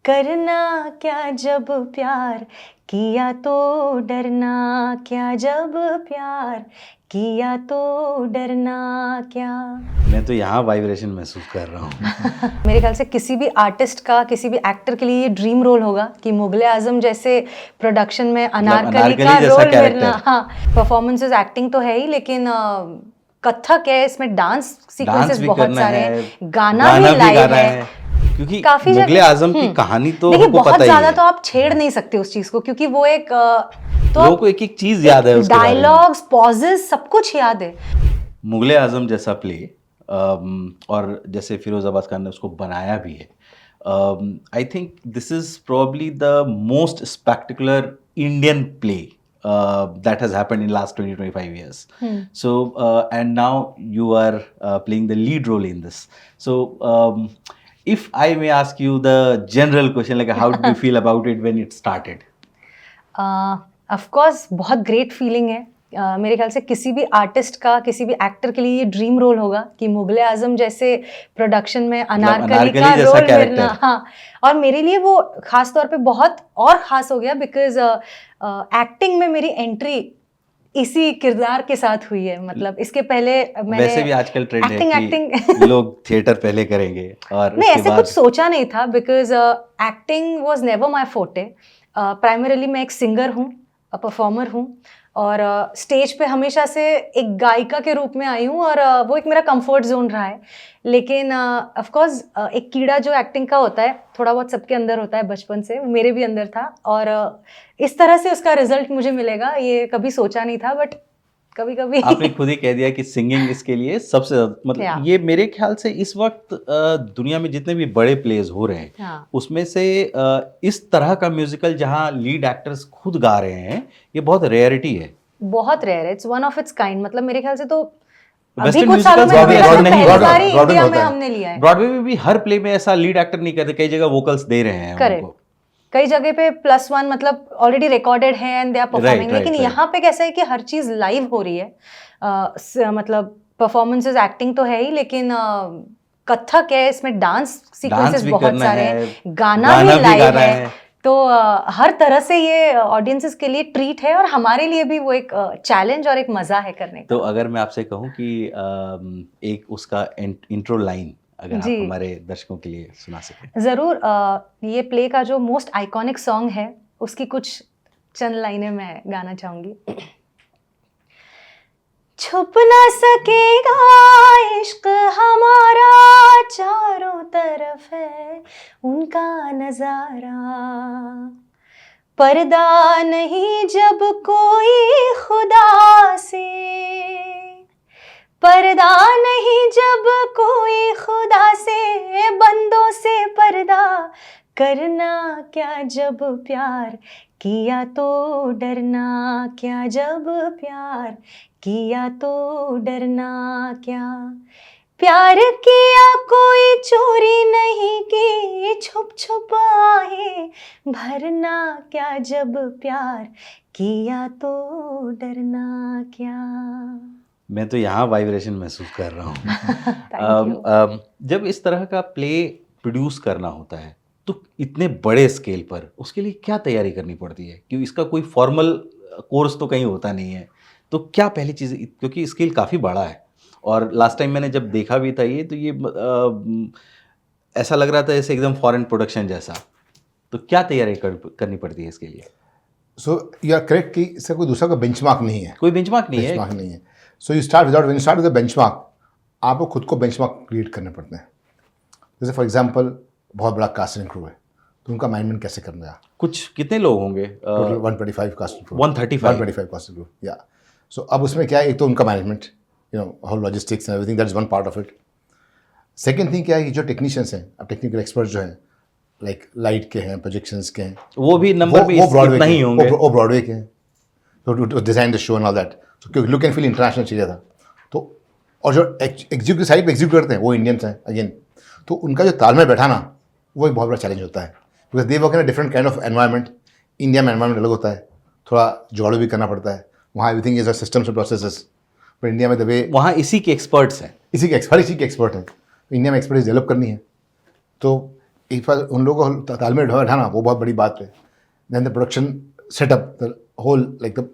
करना क्या जब प्यार किया तो डरना क्या, जब प्यार किया तो डरना क्या। मैं तो यहाँ वाइब्रेशन महसूस कर रहा हूँ। मेरे ख्याल से किसी भी आर्टिस्ट का, किसी भी एक्टर के लिए ये ड्रीम रोल होगा कि मुगले आजम जैसे प्रोडक्शन में अनारकली अनारकली का जैसा रोल character। मिलना। हाँ, परफॉर्मेंसेस एक्टिंग तो है ही, लेकिन कथक है, इसमें डांस डांस सीक्वेंसेस भी बहुत करना सारे है, हैं, गाना भी लाइव गाना है। है, क्योंकि काफी मुगले जगह आजम की कहानी तो देखिए, हमको बहुत पता ही ज्यादा है। तो आप छेड़ नहीं सकते उस चीज को, क्योंकि वो एक तो लोगों को एक एक चीज याद है उसके बारे में। डायलॉग्स, पॉजेस, सब कुछ याद है। मुगले आजम जैसा प्ले और जैसे फिरोज अब्बास खान ने उसको बनाया भी है, I think this is probably the most spectacular Indian play that has happened in last 20-25 years. So and now you are playing the lead role in this. So if I may ask you the general question, like how did you feel about it when it started? Of course बहुत great feeling है। मेरे ख्याल से किसी भी artist का, किसी भी एक्टर के लिए ये ड्रीम रोल होगा कि मुगले आजम जैसे प्रोडक्शन में अनारकली का जैसा रोल character। मिलना। हाँ, और मेरे लिए वो खास तौर पे बहुत और खास हो गया बिकॉज एक्टिंग में मेरी एंट्री इसी किरदार के साथ हुई है। मतलब इसके पहले मैंने वैसे भी आजकल ट्रेंड है एक्टिंग कि लोग थिएटर पहले करेंगे और नहीं, उसके ऐसे बाद कुछ सोचा नहीं था because acting was never my forte. Primarily मैं एक सिंगर हूँ, परफॉर्मर हूँ, और स्टेज पे हमेशा से एक गायिका के रूप में आई हूँ, और वो एक मेरा कंफर्ट जोन रहा है। लेकिन ऑफ कोर्स एक कीड़ा जो एक्टिंग का होता है, थोड़ा बहुत सबके अंदर होता है बचपन से, मेरे भी अंदर था, और इस तरह से उसका रिजल्ट मुझे मिलेगा ये कभी सोचा नहीं था। बट कभी कभी आपने खुद ही कह दिया कि सिंगिंग इसके लिए सबसे मतलब Yeah. ये मेरे ख्याल से इस वक्त दुनिया में जितने भी बड़े प्लेज हो रहे हैं, हाँ, उसमें से इस तरह का म्यूजिकल जहां लीड एक्टर्स खुद गा रहे हैं, ये बहुत रेयरिटी है। बहुत रेयर है, it's one of its kind. मतलब मेरे ख्याल से तो अभी वेस्टर्न कुछ सालों में म्यूजिकल्स तो में मेरे ऐसा ख्याल से नहीं पहली होता। बार ही इंडिया में हमने लिया है। ब्रॉडवे में भी हर प्ले में ऐसा लीड एक्टर नहीं करते, कई जगह वोकल्स दे रहे हैं करेक्ट, उनको। कई जगह पे +1 मतलब ऑलरेडी रिकॉर्डेड है and they are performing. Right, लेकिन right. यहाँ पे कैसा है कि हर चीज लाइव हो रही है। मतलब परफॉर्मेंसेस, एक्टिंग तो है ही, लेकिन कथक है, इसमें डांस सीक्वेंसेस भी बहुत करना सारे है, हैं, गाना भी गाना लाइव गाना है। है। तो हर तरह से ये ऑडियंसेस के लिए ट्रीट है, और हमारे लिए भी वो एक चैलेंज और एक मजा है करने तो का। अगर मैं आपसे कहूँ कि एक उसका इंट्रो लाइन अगर आप जी, हमारे दर्शकों के लिए सुना सकें। जरूर। ये प्ले का जो मोस्ट आइकॉनिक सॉन्ग है, उसकी कुछ चंद लाइनें मैं गाना चाहूंगी। छुप ना सकेगा इश्क हमारा, चारों तरफ है उनका नजारा। पर्दा नहीं जब कोई खुदा से, पर्दा नहीं जब कोई खुदा से, बंदों से पर्दा करना क्या, जब प्यार किया तो डरना क्या, जब प्यार किया तो डरना क्या। प्यार किया कोई चोरी नहीं की, छुप छुप आहे भरना क्या, जब प्यार किया तो डरना क्या। मैं तो यहाँ वाइब्रेशन महसूस कर रहा हूँ। Thank you. जब इस तरह का प्ले प्रोड्यूस करना होता है तो इतने बड़े स्केल पर उसके लिए क्या तैयारी करनी पड़ती है? क्योंकि इसका कोई फॉर्मल कोर्स तो कहीं होता नहीं है। तो क्या पहली चीज़, क्योंकि स्केल काफ़ी बड़ा है और लास्ट टाइम मैंने जब देखा भी था ये, तो ये ऐसा लग रहा था जैसे एकदम फॉरेन प्रोडक्शन जैसा। तो क्या तैयारी करनी पड़ती है इसके लिए? सो यू आर करेक्ट कि इसका कोई दूसरा का बेंचमार्क नहीं है। कोई बेंचमार्क नहीं है। बेंचमार्क नहीं है। So you start without, when you start with the benchmark, आपको खुद को बेंचमार्क क्रिएट करने पड़ते हैं। जैसे फॉर एग्जांपल बहुत बड़ा कास्टिंग क्रू है, तो उनका मैनेजमेंट कैसे करना है? कुछ कितने लोग होंगे? Total 125 casting crew. 135 casting crew, या। सो अब उसमें क्या है, एक तो उनका management, you know, whole logistics and everything, that is one part of it. Second thing क्या है कि जो टेक्नीशियंस हैं, अब टेक्निकल एक्सपर्ट जो हैं, लाइक लाइट के हैं, प्रोजेक्शंस के हैं, वो भी नंबर भी ब्रॉडवे नहीं होंगे। वो ब्रॉडवे के हैं, तो design the show and all that, तो क्योंकि लुक एंड फील इंटरनेशनल चाहिए था। तो और जो एग्जीक्यूटिव साइड पे एग्जीक्यूट करते हैं वो इंडियंस हैं अगेन, तो उनका जो तालमेल बैठाना वो एक बहुत बड़ा चैलेंज होता है, because they work in a different kind of environment. India में एनवायरमेंट अलग होता है, थोड़ा जुगाड़ू भी करना पड़ता है, वहाँ everything is a systems and processes. पर इंडिया में द वे, वहाँ इसी के एक्सपर्ट्स हैं, इसी के एक्सपर्ट हैं। इंडिया में एक्सपर्टीज डेवलप करनी है, तो एक बार उन लोगों को तालमेल बैठाना वो बहुत बड़ी बात है. Then the production setup, the whole like the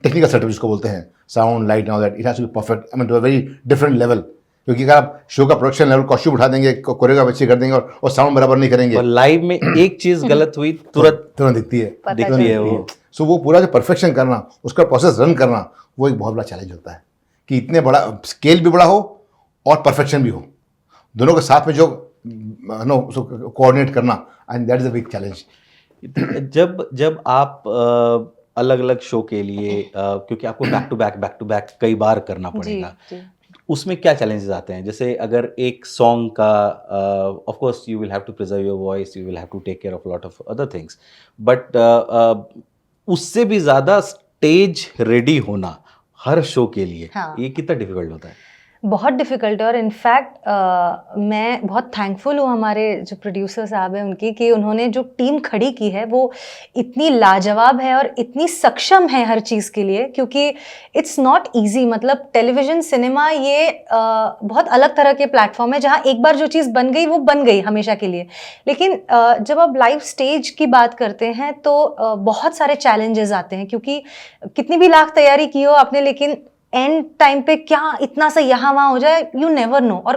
technical setup जिसको बोलते हैं, sound, light and all that, it has to be perfect. I mean to a very different level. क्योंकि अगर आप शो का प्रोडक्शन लेवल कॉस्ट्यूम उठा देंगे, choreograph अच्छी कर देंगे और साउंड बराबर नहीं करेंगे, और लाइव में एक चीज गलत हुई तुरंत दिखती है. दिखती है वो. सो वो पूरा जो परफेक्शन करना, उसका प्रोसेस रन करना, वो एक बहुत बड़ा चैलेंज होता है कि इतने बड़ा स्केल भी बड़ा हो और परफेक्शन भी हो, दोनों के साथ में जो कोऑर्डिनेट करना, and that is a big challenge. जब आप अलग अलग शो के लिए क्योंकि आपको बैक टू बैक कई बार करना पड़ेगा, जी. उसमें क्या चैलेंजेस आते हैं? जैसे अगर एक सॉन्ग का of course you will have to preserve your voice, you will have to take care of lot of other things, but उससे भी ज़्यादा स्टेज रेडी होना हर शो के लिए, हाँ. ये कितना डिफिकल्ट होता है? बहुत डिफ़िकल्ट है. और इनफैक्ट मैं बहुत थैंकफुल हूँ हमारे जो प्रोड्यूसर साहब हैं उनकी, कि उन्होंने जो टीम खड़ी की है वो इतनी लाजवाब है और इतनी सक्षम है हर चीज़ के लिए, क्योंकि इट्स नॉट इजी. मतलब टेलीविज़न सिनेमा ये बहुत अलग तरह के प्लेटफॉर्म है जहाँ एक बार जो चीज़ बन गई वो बन गई हमेशा के लिए. लेकिन जब आप लाइव स्टेज की बात करते हैं तो बहुत सारे चैलेंजेस आते हैं, क्योंकि कितनी भी लाख तैयारी की हो आपने, लेकिन एंड टाइम पे क्या इतना सा यहाँ वहाँ हो जाए, यू नेवर नो. और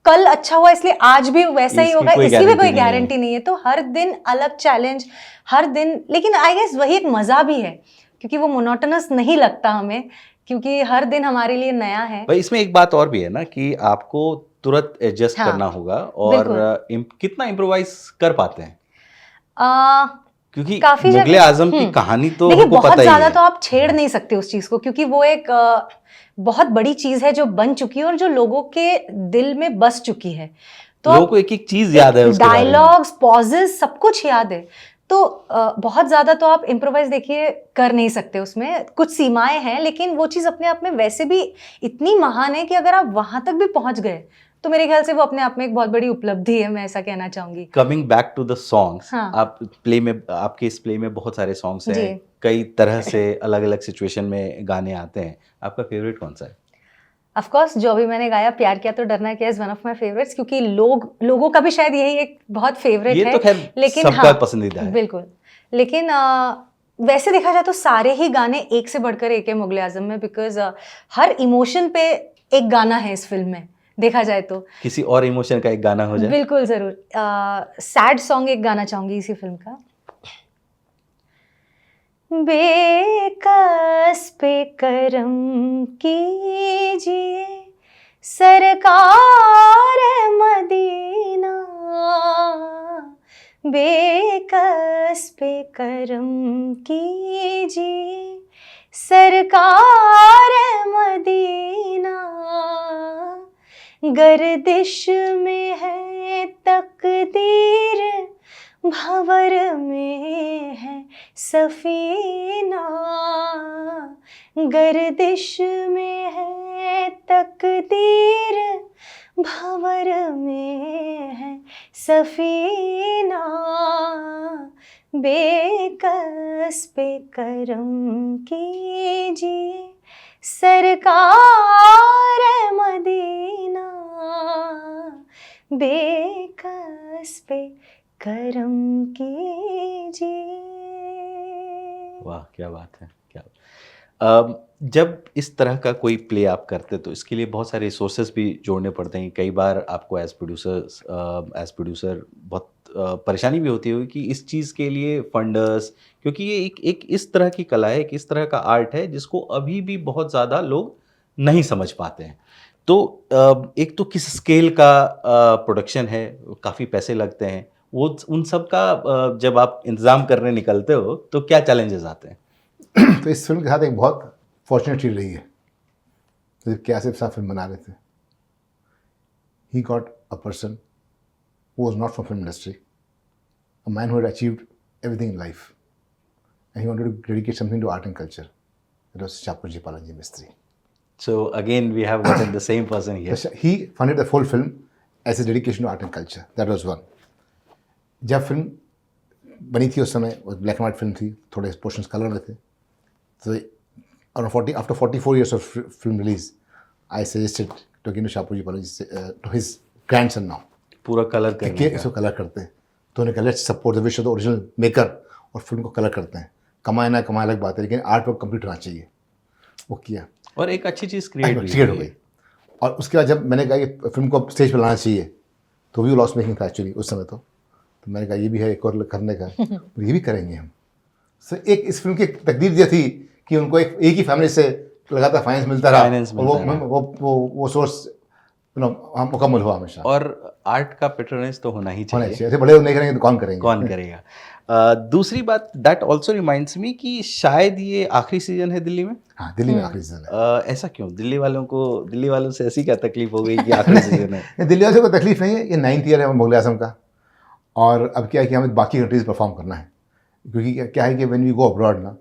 कल अच्छा हुआ इसलिए आज भी वैसा ही होगा, इसकी भी कोई गारंटी नहीं है. तो हर दिन अलग चैलेंज, हर दिन. लेकिन आई गेस वही एक मज़ा भी है, क्योंकि वो मोनोटोनस नहीं लगता हमें, क्योंकि हर दिन हमारे लिए नया है. भाई इसमें एक बात और भी है ना कि आपको तुरंत एडजस्ट हाँ, करना होगा, और कितना इम्प्रोवाइज कर पाते हैं? क्योंकि काफी मुगले आजम की कहानी तो देखिए, हमको बहुत पता ही ज्यादा है. तो आप छेड़ नहीं सकते उस चीज को, क्योंकि वो एक बहुत बड़ी चीज है जो बन चुकी है और जो लोगों के दिल में बस चुकी है. तो लोगों को एक एक चीज याद है उसके बारे में. डायलॉग्स, पॉजेस, सब कुछ याद है. तो बहुत ज्यादा तो आप इम्प्रोवाइज देखिए कर नहीं सकते. उसमें कुछ सीमाएं हैं, लेकिन वो चीज अपने आप में वैसे भी इतनी महान है कि अगर आप वहां तक भी पहुंच गए तो मेरे ख्याल से वो अपने आप में एक बहुत बड़ी उपलब्धि है, मैं ऐसा कहना चाहूंगी. Coming back to the songs, हाँ. आप प्ले में, आपके इस प्ले में बहुत सारे सॉन्ग्स जी. हैं, कई तरह से अलग अलग सिचुएशन में गाने आते हैं. आपका फेवरेट कौन सा है? ऑफ कोर्स जो भी मैंने गाया, प्यार किया तो डरना क्या, is one of my favourites, क्योंकि लोगों का भी शायद यही एक बहुत फेवरेट है. ये तो खैर लेकिन सबका हाँ, पसंदीदा है. बिल्कुल. लेकिन वैसे देखा जाए तो सारे ही गाने एक से बढ़कर एक है मुगले आजम में, बिकॉज हर इमोशन पे एक गाना है इस फिल्म में, देखा जाए तो. किसी और इमोशन का एक गाना हो जाए. बिल्कुल जरूर. सैड सॉन्ग एक गाना चाहूंगी इसी फिल्म का. बेकस पे करम कीजिए सरकार मदीना, बेकस पे करम कीजिए सरकार मदीना, गर्दिश में है तकदीर, भंवर में है सफीना, गर्दिश में है तकदीर, भंवर में है सफीना, बेकस पे करम कीजिए सरकार मदीना, बेकस पे करम कीजिए. वाह, क्या बात है, क्या. जब इस तरह का कोई प्ले आप करते तो इसके लिए बहुत सारे रिसोर्सेज भी जोड़ने पड़ते हैं. कई बार आपको एज प्रोड्यूसर बहुत परेशानी भी होती होगी कि इस चीज़ के लिए फंडर्स, क्योंकि ये एक इस तरह की कला है, एक इस तरह का आर्ट है जिसको अभी भी बहुत ज़्यादा लोग नहीं समझ पाते हैं. तो एक तो किस स्केल का प्रोडक्शन है, काफ़ी पैसे लगते हैं, वो उन सब का जब आप इंतज़ाम करने निकलते हो तो क्या चैलेंजेस आते हैं? तो इस फिल्म के साथ एक बहुत फॉर्चुनेट चीज रही है. तो क्या सिर्फ साथ फिल्म बना रहे थे, he got a person who was not from film industry, a man who had achieved everything in life, and he wanted to dedicate something to art and culture. It was Shapoorji Palaji Mistry. So again, we have gotten the same person here. So he funded the full film as a dedication to art and culture. That was one. जब film बनी थी उस समय वो black and white film थी, थोड़े portions colour में थे. So after 44 years of film release, I suggested to Shapoorji Palaji, to his grandson now. पूरा कलर कि करने इसको कलर करते हैं। तो उन्हें कहा let's support the wish of the original maker और फिल्म को कलर करते हैं। कमाए ना कमाए अलग बात है, लेकिन आर्ट वर्क कंप्लीट होना चाहिए। वो किया, और एक अच्छी चीज़ क्रिएट क्रिएट हो गई। और उसके बाद जब मैंने कहा कि फिल्म को स्टेज पर लाना चाहिए, तो भी लॉस मेकिंग था एक्चुअली उस समय। तो मैंने कहा ये भी है एक और करने का, और ये भी करेंगे हम। सर एक इस फिल्म की एक तकदीर ये थी कि उनको एक ही फैमिली से लगातार फाइनेंस मिलता रहा, और वो सोर्स मुकम्मल हुआ हमेशा। और आर्ट का पेट्रोनेज तो होना ही चाहिए। ऐसे बड़े नहीं करेंगे तो कौन करेंगे? कौन करेगा? दूसरी बात, दैट ऑल्सो रिमाइंड्स मी कि शायद ये आखिरी सीजन है दिल्ली में। हाँ, दिल्ली में आखिरी सीजन है। ऐसा क्यों? दिल्ली वालों से ऐसी क्या तकलीफ हो गई कि आखिरी सीजन है? दिल्ली वालों से कोई तकलीफ नहीं है, ये 9th ईयर है मुगल आजम का। और अब क्या है कि हमें बाकी कंट्रीज परफॉर्म करना है, क्योंकि क्या है कि व्हेन वी गो अब्रॉड ना,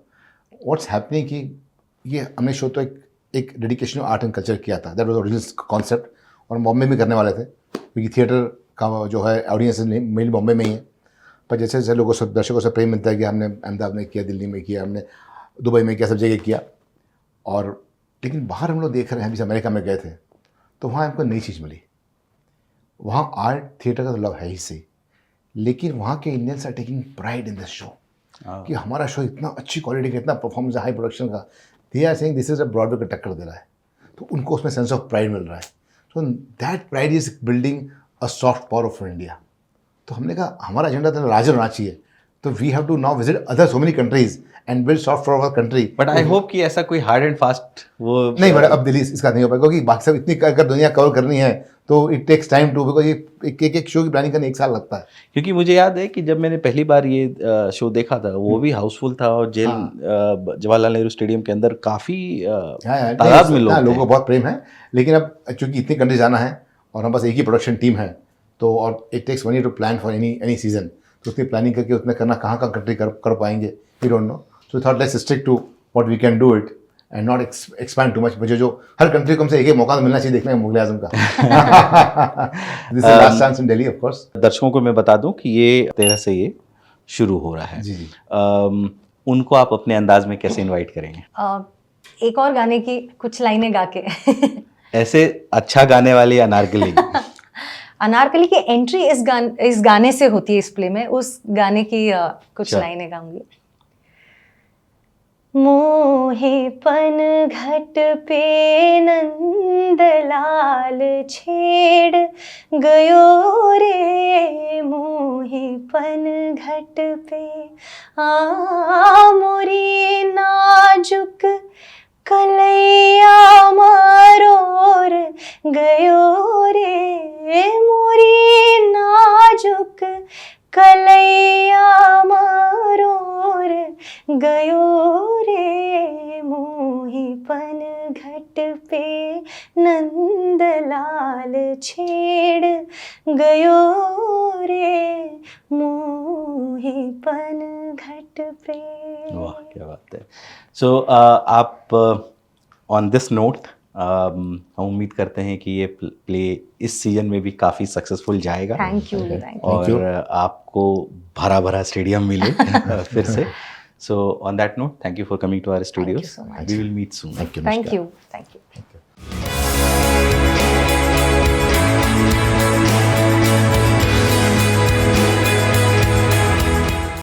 व्हाट्स हैपनिंग कि ये हमने शो तो एक dedication of art and culture किया था, दैट वाज ओरिजिनल कॉन्सेप्ट। और बॉम्बे में करने वाले थे, क्योंकि थिएटर का जो है ऑडियंस मेनली बॉम्बे में ही है। पर जैसे जैसे लोगों से, दर्शकों से प्रेम मिलता है कि हमने अहमदाबाद में किया, दिल्ली में किया, हमने दुबई में किया, सब जगह किया। और लेकिन बाहर हम लोग देख रहे हैं, जैसे अमेरिका में गए थे तो वहाँ हमको नई चीज़ मिली। वहाँ आर्ट थिएटर का तो लव है ही सही, लेकिन वहाँ के Indians are taking pride in this show कि हमारा शो इतना अच्छी क्वालिटी का, इतना परफॉर्मेंस हाई प्रोडक्शन का। They are saying this is a Broadway का टक्कर दे रहा है, तो उनको उसमें सेंस ऑफ प्राइड मिल रहा है। So that pride is building a soft power of India. तो हमने कहा हमारा एजेंडा तो राजर होना चाहिए, तो we have to now visit other so many countries and build soft power of country. But I hope कि ऐसा कोई हार्ड एंड फास्ट वो नहीं, बट अब दिल्ली इसका नहीं हो पाएगा, क्योंकि बाकी सब इतनी अगर दुनिया कवर करनी है तो it takes time to, because ये एक शो की प्लानिंग करने 1 साल लगता है। क्योंकि मुझे याद है कि जब मैंने पहली बार ये शो देखा था, वो भी हाउसफुल था और जेल जवाहरलाल नेहरू स्टेडियम के अंदर काफ़ी तादाद में लोगों को लोग बहुत प्रेम है। लेकिन अब चूंकि इतनी कंट्री जाना है और हम बस एक ही प्रोडक्शन टीम है, तो और it takes 1 year to plan for any season, तो उसकी प्लानिंग करके उसमें करना कहाँ कंट्री कर पाएंगे, we don't know. So thought let's stick to what we can do it and not expand too much. मुझे जो हर कंट्री को हमसे एक मौका तो मिलना चाहिए देखने का मुगल आजम का। This is last chance in Delhi of course. दर्शकों को मैं बता दूं कि ये 13 से ये शुरू हो रहा है। जी जी। उनको आप अपने अंदाज में कैसे इनवाइट करेंगे? एक और गाने की कुछ लाइनें गा के। ऐसे अच्छा गाने वाली अनारकली। अनारकली की एंट्री इस गाने से होती है इस प्ले में, उस गाने की कुछ लाइनें गाऊंगी। मोहेपन घट पे नंदलाल छेड़ गयो रे, मोहेपन घट पे मोरी नाजुक कलैया मरोर गयो रे, मोरी नाजुक कलैया मरोर गयो रे, मोहीपन घट पे नंदलाल छेड़ गयो रे, मोहीपन घट पे। वाह, क्या बात है। सो आप ऑन दिस नोट हम उम्मीद करते हैं कि ये प्ले इस सीजन में भी काफ़ी सक्सेसफुल जाएगा। Thank you. और आपको भरा भरा स्टेडियम मिले फिर से। So on that note, thank you for coming to our studios. so much. We will meet soon. Thank you. Thank you.